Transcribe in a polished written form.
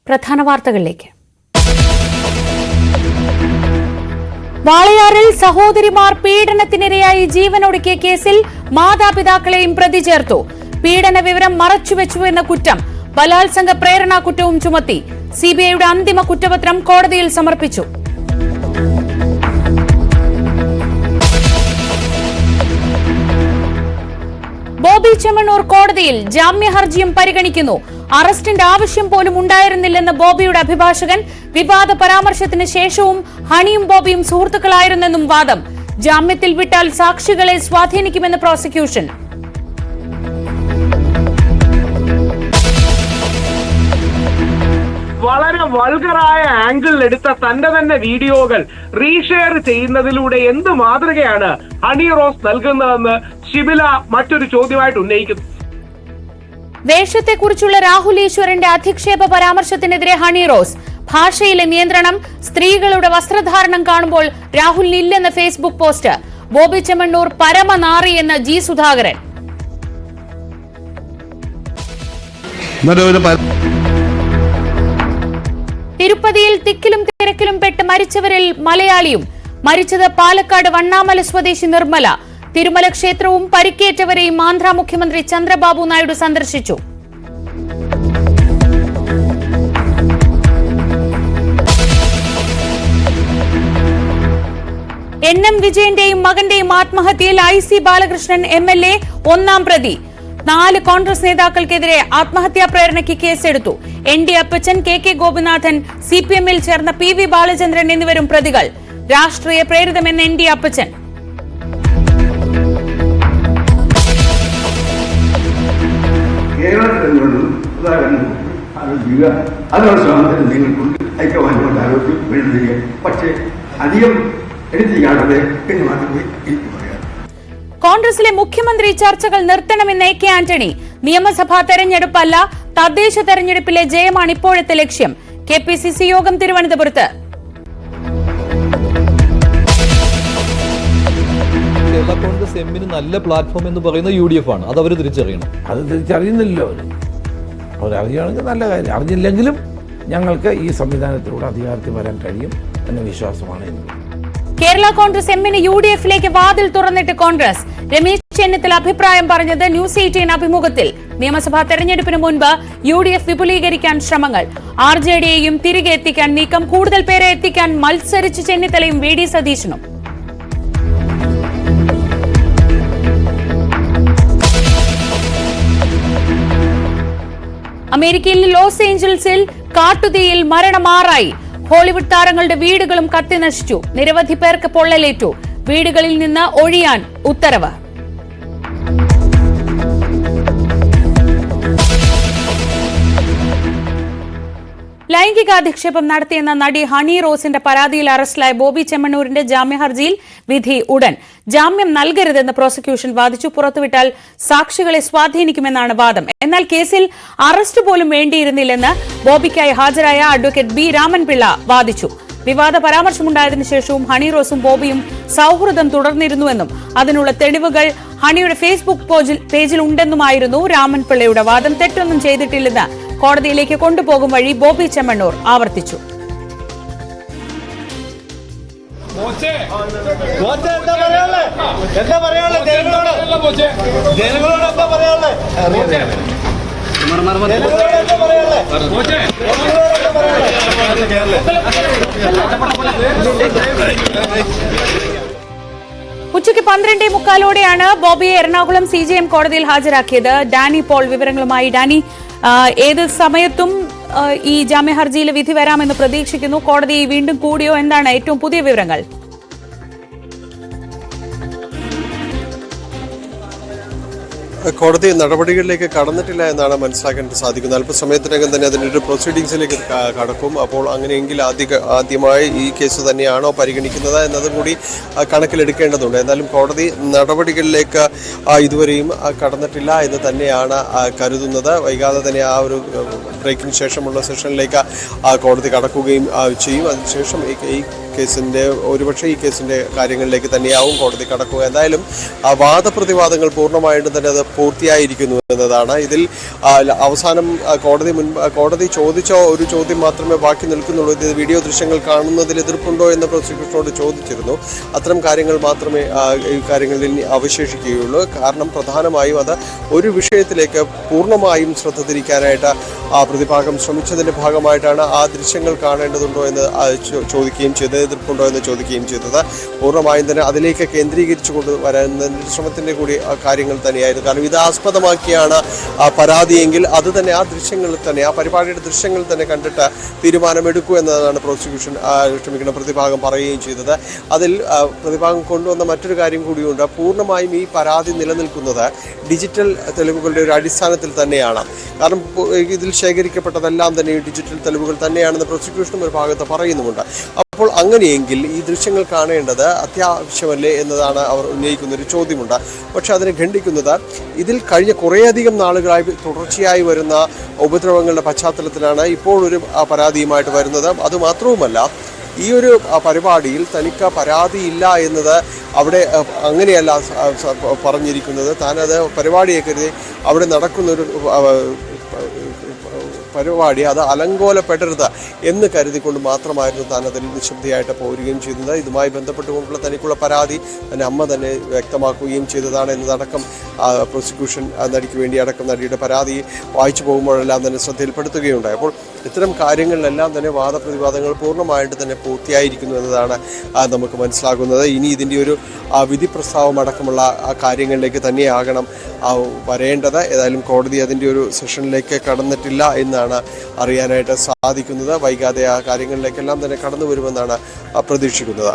പ്രധാന വാർത്തകളിലേക്ക്. വാളയാറിൽ സഹോദരിമാർ പീഡനത്തിനിരയായി ജീവനൊടുക്കിയ കേസിൽ മാതാപിതാക്കളെയും പ്രതി ചേർത്തു. പീഡന വിവരം മറച്ചുവെച്ചു എന്ന കുറ്റം, ബലാത്സംഗ പ്രേരണാ കുറ്റവും ചുമത്തി. സിബിഐയുടെ അന്തിമ കുറ്റപത്രം കോടതിയിൽ സമർപ്പിച്ചു. ബോബി ചെമ്മണ്ണൂർ കോടതിയിൽ ജാമ്യ ഹർജിയും പരിഗണിക്കുന്നു. അറസ്റ്റിന്റെ ആവശ്യം പോലും ഉണ്ടായിരുന്നില്ലെന്ന് ബോബിയുടെ അഭിഭാഷകൻ. വിവാദ പരാമർശത്തിന് ശേഷവും ഹണിയും ബോബിയും സുഹൃത്തുക്കളായിരുന്നെന്നും വാദം. ജാമ്യത്തിൽ വിട്ടാൽ സാക്ഷികളെ സ്വാധീനിക്കുമെന്ന് പ്രോസിക്യൂഷൻ. വളരെ വൾഗറായ ആംഗിളിൽ എടുത്ത തന്റെ തന്നെ വീഡിയോകൾ റീഷെയർ ചെയ്യുന്നതിലൂടെ എന്ത് മാതൃകയാണ് ഹണി റോസ് നൽകുന്നതെന്ന് ഷിബില മറ്റൊരു ചോദ്യമായിട്ട് ഉന്നയിക്കുന്നു. വേഷത്തെക്കുറിച്ചുള്ള രാഹുൽ ഈശ്വറിന്റെ അധിക്ഷേപ പരാമർശത്തിനെതിരെ ഹണി റോസ്. ഭാഷയിലെ നിയന്ത്രണം, സ്ത്രീകളുടെ വസ്ത്രധാരണം കാണുമ്പോൾ രാഹുലിനില്ലെന്ന് ഫേസ്ബുക്ക് പോസ്റ്റ്. ബോബി ചെമ്മണ്ണൂർ പരമനാറി എന്ന് ജി സുധാകരൻ. തിരുപ്പതിയിൽ തിക്കിലും തിരക്കിലും പെട്ട് മരിച്ചവരിൽ മലയാളിയും. മരിച്ചത് പാലക്കാട് വണ്ണാമല സ്വദേശി നിർമ്മല. തിരുമല ക്ഷേത്രവും പരിക്കേറ്റവരെയും ആന്ധ്ര മുഖ്യമന്ത്രി ചന്ദ്രബാബു നായിഡു സന്ദർശിച്ചു. എൻ.എം. വിജയന്റെയും മകന്റെയും ആത്മഹത്യയിൽ IC ബാലകൃഷ്ണൻ MLA ഒന്നാം പ്രതി. 4 കോൺഗ്രസ് നേതാക്കൾക്കെതിരെ ആത്മഹത്യാ പ്രേരണയ്ക്ക് കേസെടുത്തു. ND അപ്പച്ചൻ, KK ഗോപിനാഥൻ, CPM-ൽ ചേർന്ന PV ബാലചന്ദ്രൻ എന്നിവരും പ്രതികൾ. രാഷ്ട്രീയ പ്രേരിതമെന്ന് ND അപ്പച്ചൻ. കോൺഗ്രസിലെ മുഖ്യമന്ത്രി ചർച്ചകൾ നിർത്തണമെന്ന് AK ആന്റണി. നിയമസഭാ തെരഞ്ഞെടുപ്പല്ല, തദ്ദേശ തെരഞ്ഞെടുപ്പിലെ ജയമാണ് ഇപ്പോഴത്തെ ലക്ഷ്യം. KPCC യോഗം തിരുവനന്തപുരത്ത്. കേരള കോൺഗ്രസ് എമ്മിന് നല്ല പ്ലാറ്റ്ഫോം എന്ന് പറയുന്നത് UDF ആണ്. അത് അവർ തിരിച്ചറിയണം. അത് തിരിച്ചറിയുന്നില്ലല്ലോ അവരറിയുകയാണെങ്കിൽ നല്ല കാര്യം. അറിഞ്ഞില്ലെങ്കിലും ഞങ്ങൾക്ക് ഈ സംവിധാനത്തിലൂടെ അധികാരത്തിൽ വരാൻ കഴിയും എന്ന വിശ്വാസമാണ് എനിക്ക്. കേരള കോൺഗ്രസ് എമ്മിന് UDF-ലേക്ക് വാതിൽ തുറന്നിട്ട് കോൺഗ്രസ്. രമേശ് ചെന്നിത്തല അഭിപ്രായം പറഞ്ഞത് ന്യൂസ് 18 അഭിമുഖത്തിൽ. നിയമസഭാ തെരഞ്ഞെടുപ്പിന് മുൻപ് UDF വിപുലീകരിക്കാൻ ശ്രമങ്ങൾ. RJD-യെയും തിരികെ എത്തിക്കാൻ നീക്കം. കൂടുതൽ പേരെ എത്തിക്കാൻ മത്സരിച്ച് ചെന്നിത്തലയും VD സതീശനും. അമേരിക്കയിൽ ലോസ് ഏഞ്ചൽസിൽ കാട്ടുതീയിൽ മരണം 6. ഹോളിവുഡ് താരങ്ങളുടെ വീടുകളും കത്തിനശിച്ചു. നിരവധി പേർക്ക് പൊള്ളലേറ്റു. വീടുകളിൽ നിന്ന് ഒഴിയാൻ ഉത്തരവ്. ലൈംഗികാധിക്ഷേപം നടത്തിയെന്ന നടി ഹണി റോസിന്റെ പരാതിയിൽ അറസ്റ്റിലായ ബോബി ചെമ്മണ്ണൂരിന്റെ ജാമ്യ ഹർജിയിൽ വിധി ഉടൻ. ജാമ്യം നൽകരുതെന്ന് പ്രോസിക്യൂഷൻ വാദിച്ചു. പുറത്തുവിട്ടാൽ സാക്ഷികളെ സ്വാധീനിക്കുമെന്നാണ് വാദം. എന്നാൽ കേസിൽ അറസ്റ്റ് പോലും വേണ്ടിയിരുന്നില്ലെന്ന് ബോബിക്കായി ഹാജരായ അഡ്വക്കേറ്റ് B. രാമൻപിള്ള വാദിച്ചു. വിവാദ പരാമർശമുണ്ടായതിനു ശേഷവും ഹണി റോസും ബോബിയും സൌഹൃദം തുടർന്നിരുന്നുവെന്നും അതിനുള്ള തെളിവുകൾ ഹണിയുടെ ഫേസ്ബുക്ക് പേജിൽ ഉണ്ടെന്നുമായിരുന്നു രാമൻപിള്ളയുടെ വാദം. തെറ്റൊന്നും ചെയ്തിട്ടില്ലെന്ന് കോടതിയിലേക്ക് കൊണ്ടുപോകും വഴി ബോബി ചെമ്മണ്ണൂർ ആവർത്തിച്ചു. ഉച്ചയ്ക്ക് 12:45 ബോബിയെ എറണാകുളം CJM കോടതിയിൽ ഹാജരാക്കിയത്. ഡാനി പോൾ വിവരങ്ങളുമായി. ഡാനി, ഏത് സമയത്തും ഈ ജാമ്യ ഹർജിയിലെ വിധി വരാമെന്ന് പ്രതീക്ഷിക്കുന്നു. കോടതി വീണ്ടും കൂടിയോ? എന്താണ് ഏറ്റവും പുതിയ വിവരങ്ങൾ? കോടതി നടപടികളിലേക്ക് കടന്നിട്ടില്ല എന്നാണ് മനസ്സിലാക്കാൻ സാധിക്കുന്നത്. അല്പസമയത്തിനകം തന്നെ അതിൻ്റെ ഒരു പ്രൊസീഡിങ്സിലേക്ക് കടക്കും. അപ്പോൾ അങ്ങനെയെങ്കിൽ ആദ്യമായി ഈ കേസ് തന്നെയാണോ പരിഗണിക്കുന്നത് എന്നതും കൂടി കണക്കിലെടുക്കേണ്ടതുണ്ട്. എന്നാലും കോടതി നടപടികളിലേക്ക് ഇതുവരെയും കടന്നിട്ടില്ല എന്ന് തന്നെയാണ് കരുതുന്നത്. വൈകാതെ തന്നെ ആ ഒരു ബ്രേക്കിന് ശേഷമുള്ള സെഷനിലേക്ക് കോടതി കടക്കുകയും ചെയ്യും. അതിനുശേഷം ഈ കേസിൻ്റെ ഒരുപക്ഷെ ഈ കേസിൻ്റെ കാര്യങ്ങളിലേക്ക് തന്നെയാവും കോടതി കടക്കുക. എന്തായാലും വാദപ്രതിവാദങ്ങൾ പൂർണ്ണമായിട്ടും തന്നെ അത് പൂർത്തിയായിരിക്കുന്നു എന്നതാണ്. ഇതിൽ അവസാനം കോടതി ചോദിച്ച ഒരു ചോദ്യം മാത്രമേ ബാക്കി നിൽക്കുന്നുള്ളൂ. ഇത് വീഡിയോ ദൃശ്യങ്ങൾ കാണുന്നതിൽ എതിർപ്പുണ്ടോ എന്ന് പ്രോസിക്യൂഷനോട് ചോദിച്ചിരുന്നു. അത്തരം കാര്യങ്ങൾ മാത്രമേ ഈ കാര്യങ്ങളിൽ അവശേഷിക്കുകയുള്ളൂ. കാരണം പ്രധാനമായും അത് ഒരു വിഷയത്തിലേക്ക് പൂർണ്ണമായും ശ്രദ്ധ തിരിക്കാനായിട്ട് പ്രതിഭാഗം ശ്രമിച്ചതിൻ്റെ ഭാഗമായിട്ടാണ് ആ ദൃശ്യങ്ങൾ കാണേണ്ടതുണ്ടോ എന്ന് ചോദിക്കുകയും ചെയ്തത്, എതിർപ്പുണ്ടോ എന്ന് ചോദിക്കുകയും ചെയ്തത്. പൂർണ്ണമായും തന്നെ അതിലേക്ക് കേന്ദ്രീകരിച്ചു കൊണ്ടുവരുന്നതിൻ്റെ ശ്രമത്തിൻ്റെ കൂടി കാര്യങ്ങൾ തന്നെയായിരുന്നു. കാരണം ഇത് ആസ്പദമാക്കിയാണ് പരാതിയെങ്കിൽ അത് തന്നെ ആ ദൃശ്യങ്ങളിൽ തന്നെ, ആ പരിപാടിയുടെ ദൃശ്യങ്ങൾ തന്നെ കണ്ടിട്ട് തീരുമാനമെടുക്കൂ എന്നതാണ് പ്രതിഭാഗം പറയുകയും ചെയ്തത്. അതിൽ പ്രതിഭാഗം കൊണ്ടുവന്ന മറ്റൊരു കാര്യം കൂടിയുണ്ട്. പൂർണ്ണമായും ഈ പരാതി നിലനിൽക്കുന്നത് ഡിജിറ്റൽ തെളിവുകളുടെ ഒരു അടിസ്ഥാനത്തിൽ തന്നെയാണ്. കാരണം ഇതിൽ ശേഖരിക്കപ്പെട്ടതെല്ലാം തന്നെ ഡിജിറ്റൽ തെളിവുകൾ തന്നെയാണെന്ന് പ്രോസിക്യൂഷനും ഒരു ഭാഗത്ത് പറയുന്നുമുണ്ട്. അപ്പോൾ അങ്ങനെയെങ്കിൽ ഈ ദൃശ്യങ്ങൾ കാണേണ്ടത് അത്യാവശ്യമല്ലേ എന്നതാണ് അവർ ഉന്നയിക്കുന്ന ഒരു ചോദ്യമുണ്ട്. പക്ഷെ അതിനെ ഖണ്ഡിക്കുന്നത് ഇതിൽ കഴിഞ്ഞ കുറേയധികം നാളുകളായി തുടർച്ചയായി വരുന്ന ഉപദ്രവങ്ങളുടെ പശ്ചാത്തലത്തിലാണ് ഇപ്പോൾ ഒരു പരാതിയുമായിട്ട് വരുന്നത്. അതുമാത്രവുമല്ല, ഈ ഒരു പരിപാടിയിൽ തനിക്ക് പരാതിയില്ല എന്നത് അവിടെ അങ്ങനെയല്ല പറഞ്ഞിരിക്കുന്നത്. താനത് പരിപാടിയെ കരുതി അവിടെ നടക്കുന്നൊരു പരിപാടി അത് അലങ്കോലപ്പെടരുത് എന്ന് കരുതിക്കൊണ്ട് മാത്രമായിരുന്നു താൻ അതിൽ നിശബ്ദയായിട്ട് പോരുകയും ചെയ്യുന്നത്. ഇതുമായി ബന്ധപ്പെട്ടുകൊണ്ടുള്ള തനിക്കുള്ള പരാതി തന്നെ അമ്മ തന്നെ വ്യക്തമാക്കുകയും ചെയ്തതാണ് എന്നതടക്കം പ്രോസിക്യൂഷൻ നടിക്ക് വേണ്ടി അടക്കം നടിയുടെ പരാതി വായിച്ചു പോകുമ്പോഴെല്ലാം തന്നെ ശ്രദ്ധയിൽപ്പെടുത്തുകയുണ്ടായി. അപ്പോൾ ഇത്തരം കാര്യങ്ങളിലെല്ലാം തന്നെ വാദപ്രതിവാദങ്ങൾ പൂർണ്ണമായിട്ട് തന്നെ പൂർത്തിയായിരിക്കുന്നു എന്നതാണ് നമുക്ക് മനസ്സിലാകുന്നത്. ഇനി ഇതിൻ്റെ ഒരു വിധി പ്രസ്താവം അടക്കമുള്ള കാര്യങ്ങളിലേക്ക് തന്നെയാകണം വരേണ്ടത്. ഏതായാലും കോടതി അതിൻ്റെ ഒരു സെഷനിലേക്ക് കടന്നിട്ടില്ല എന്നാണ് അറിയാനായിട്ട് സാധിക്കുന്നത്. വൈകാതെ ആ കാര്യങ്ങളിലേക്കെല്ലാം തന്നെ കടന്നു വരുമെന്നാണ് പ്രതീക്ഷിക്കുന്നത്.